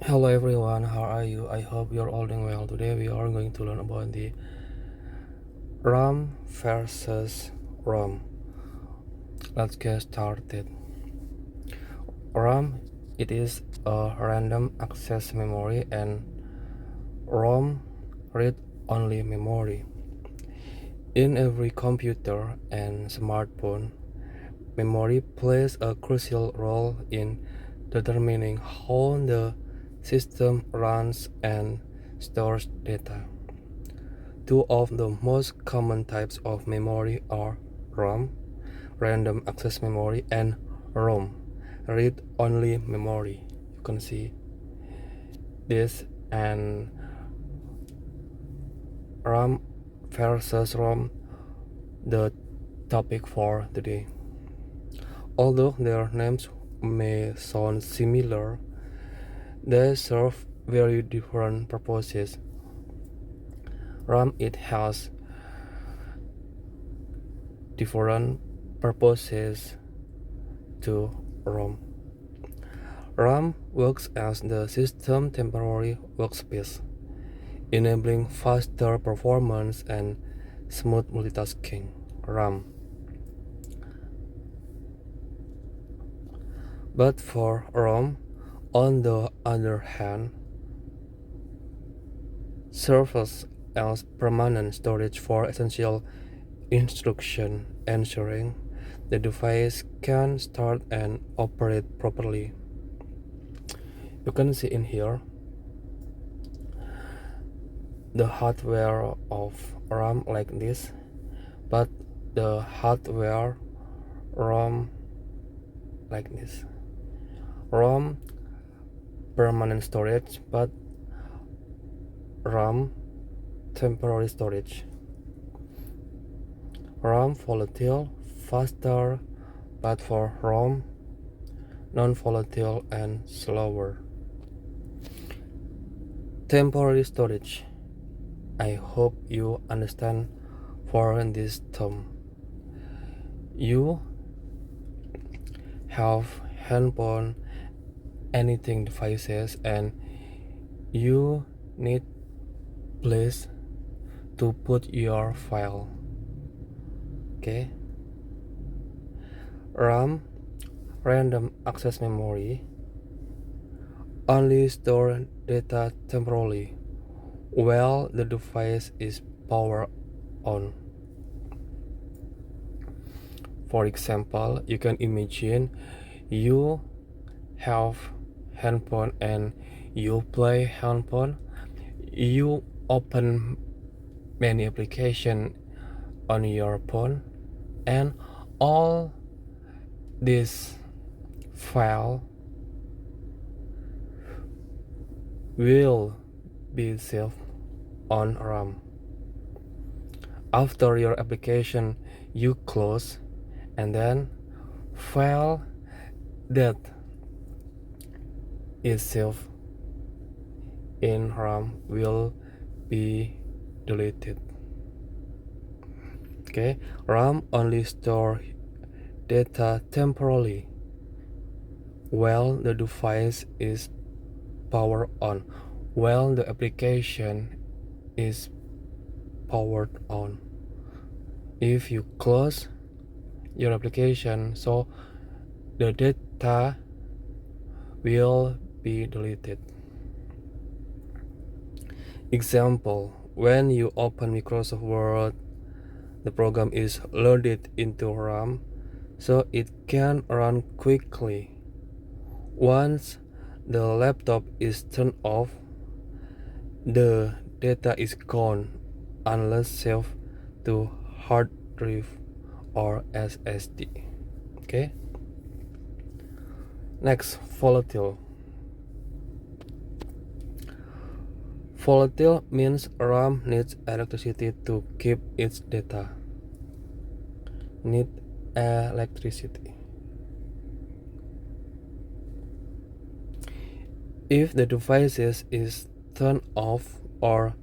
Hello everyone, how are you? I hope you're all doing well. Today we are going to learn about the RAM versus ROM. Let's get started. RAM, it is a random access memory, and ROM, read-only memory. In every computer and smartphone, memory plays a crucial role in determining how the system runs and stores data. Two of the most common types of memory are ROM, random access memory, and ROM, read-only memory. You can see this, and RAM versus ROM, the topic for today. Although their names may sound similar, they serve very different purposes. RAM, it has different purposes to ROM. RAM works as the system temporary workspace, enabling faster performance and smooth multitasking. RAM. But for ROM, on the other hand, serves as permanent storage for essential instruction, ensuring the device can start and operate properly. You can see in here the hardware of RAM like this, but the hardware ROM like this. ROM permanent storage, but RAM temporary storage. RAM volatile, faster, but for ROM non-volatile and slower. Temporary storage. I hope you understand for this term. You have handphone, anything devices, and you need place to put your file. Okay. RAM, random access memory, only store data temporarily while the device is powered on. For example, you can imagine you have handphone and you play handphone, you open many applications on your phone, and all this file will be saved on RAM. After your application you close, and then file that is saved in RAM will be deleted. Okay, RAM only store data temporarily while the device is powered on, while the application is powered on. If you close your application, so the data will be deleted. Example, when you open Microsoft Word, the program is loaded into RAM so it can run quickly. Once the laptop is turned off, the data is gone unless saved to hard drive or SSD. Okay. Next, volatile. Volatile means RAM needs electricity to keep its data. Need electricity. If the device is turned off or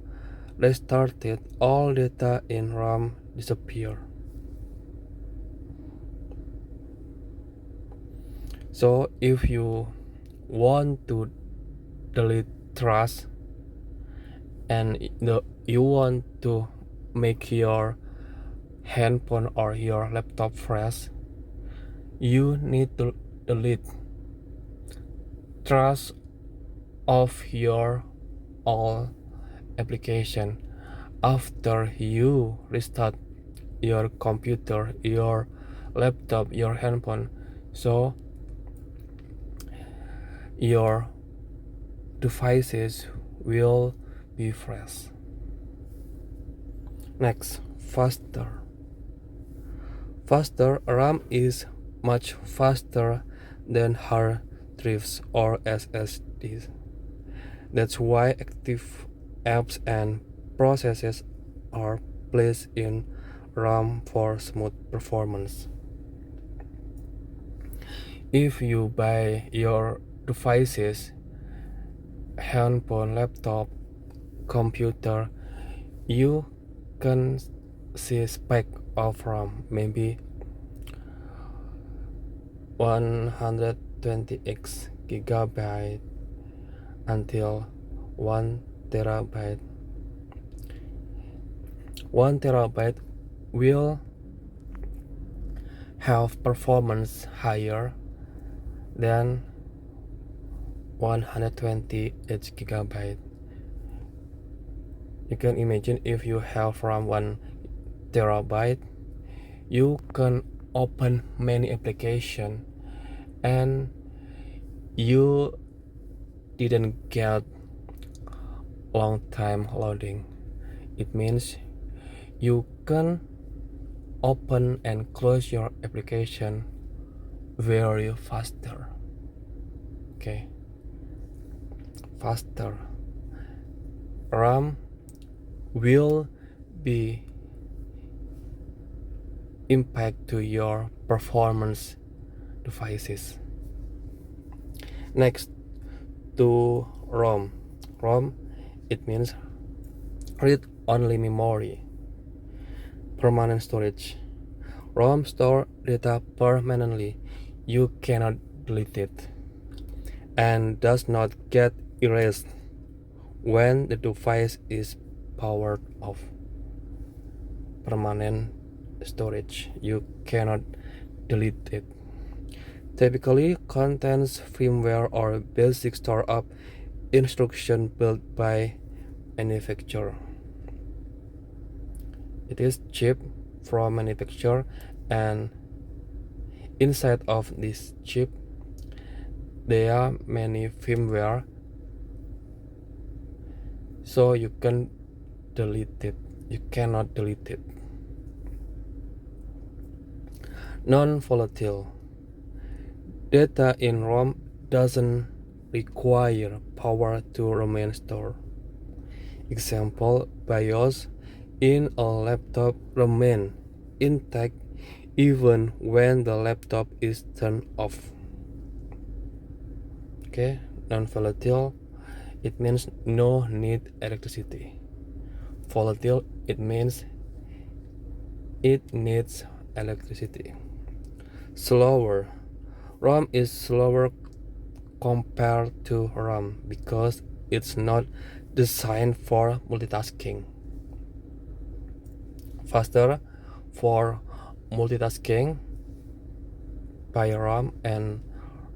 restarted, all data in RAM disappear. So if you want to delete trash and you want to make your handphone or your laptop fresh, you need to delete trash of your all application after you restart your computer, your laptop, your handphone, so your devices will be fresh. Next, faster. RAM is much faster than hard drives or SSDs. That's why active apps and processes are placed in RAM for smooth performance. If you buy your devices, handphone, laptop, computer, you can see spec of RAM, maybe 120x gigabyte until 1 terabyte. 1 terabyte will have performance higher than 128 gigabyte. You can imagine if you have RAM 1 terabyte, you can open many applications and you didn't get long time loading. It means you can open and close your application very faster. Okay, faster. RAM will be impact to your performance devices. Next, to ROM. ROM, it means read-only memory, permanent storage. ROM store data permanently. You cannot delete it and does not get erased when the device is powered off. Permanent storage, you cannot delete it. Typically contains firmware or basic store-up instruction built by manufacturer. It is chip from manufacturer, and inside of this chip there are many firmware, so you can delete it. You cannot delete it. Non-volatile data in ROM doesn't require power to remain stored. Example, BIOS in a laptop remain intact even when the laptop is turned off. Okay, non-volatile, it means no need electricity. Volatile, it means it needs electricity. Slower. ROM is slower compared to RAM because it's not designed for multitasking. Faster for multitasking by RAM, and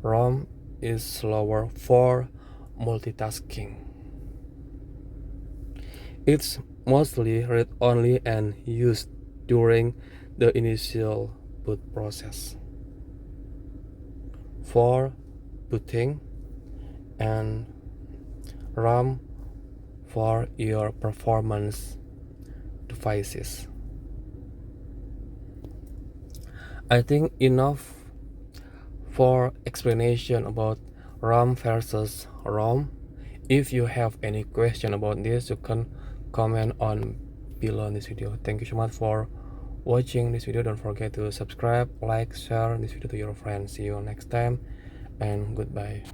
ROM is slower for multitasking. It's mostly read-only and used during the initial boot process for booting, and RAM for your performance devices. I think enough for explanation about RAM versus ROM. If you have any question about this, you can comment on below this video. Thank you so much for watching this video. Don't forget to subscribe, like, share this video to your friends. See you next time, and goodbye.